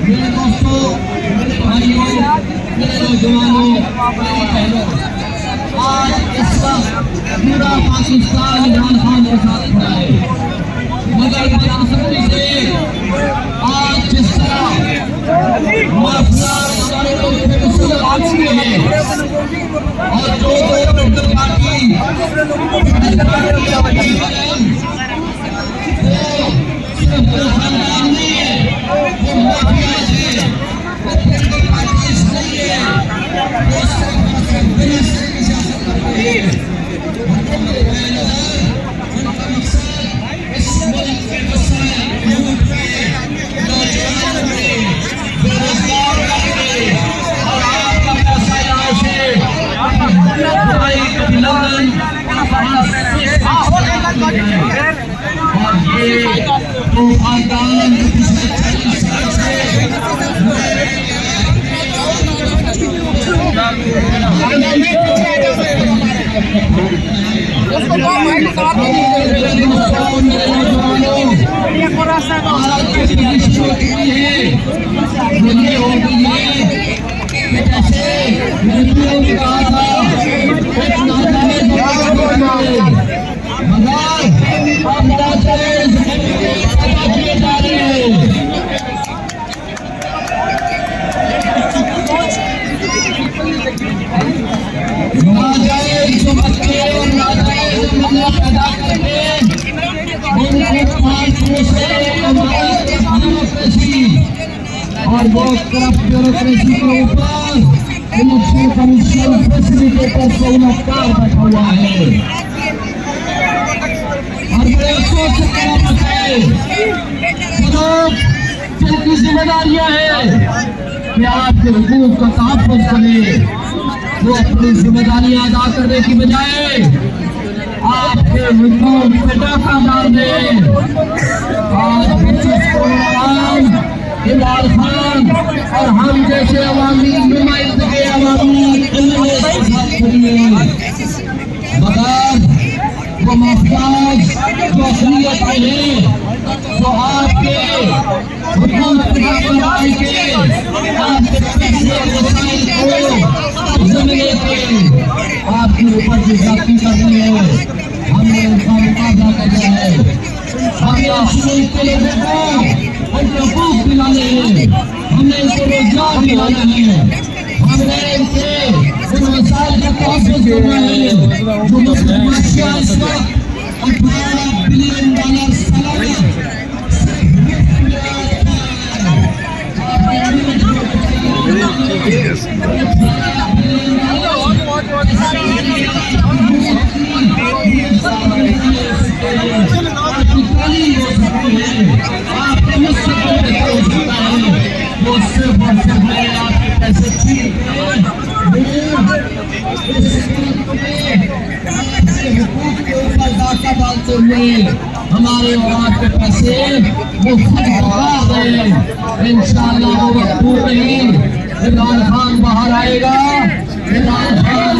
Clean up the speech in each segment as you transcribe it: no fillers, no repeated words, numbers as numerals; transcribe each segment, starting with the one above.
मेरे दोस्तों, मेरे भाइयों, मेरे नौजवानों, मेरी बहनों, आज इस वक्त पूरा पाकिस्तान इमरान खान के साथ खड़ा है, मगर बदकिस्मती से आज जिस तरह माफिया आ चुके हैं और जो पार्टी और वो करप्ट ब्यूरोक्रेसी के ऊपर इलेक्शन कमीशन फैसिलिटेटर से इनकार बैठा हुआ है। और बड़े अफसोस से कहना पड़ता है जिनकी जिम्मेदारियां हैं कि आपके हुकूक का तहफ़्फ़ुज़ करें, वो अपनी जिम्मेदारियां अदा करने की बजाय आपके हुकूक पे डाका डाल दें। आज इमरान खान और हम जैसे अवामी नुमाइंदे अवामी मगर वो माफियाज जो असलियत में हैं वो आपके हुकूक के आपके पैसे आपके ऊपर जो जाति कर रही है, हमने उनका मुकाबला करना है। हमने असूल के लोगों को उनके हकूक दिलाने हैं, हमने इनको रोजगार दिलाना है, हमने इनसे उन मसाइल का तहफ़्फ़ुज़ करना है जो मुस्लिम इस वक्त $18 बिलियन सालाना डालते हुए हमारे औलाद के पैसे वो इंशाअल्लाह वो वक्त दूर नहीं, इमरान खान बाहर आएगा, इमरान खान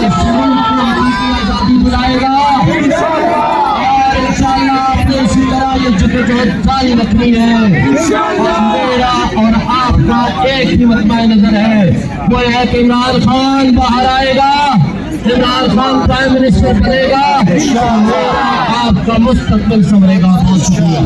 आज़ादी बुलाएगा और इंशाअल्लाह आपने इसी तरह ये जद्दोजहद जारी रखनी है। और मेरा और आपका एक ही मसला नजर है, वो है कि इमरान खान बाहर आएगा, इमरान खान प्राइम मिनिस्टर बनेगा, आपका मुस्तकबिल संभलेगा। बहुत शुक्रिया।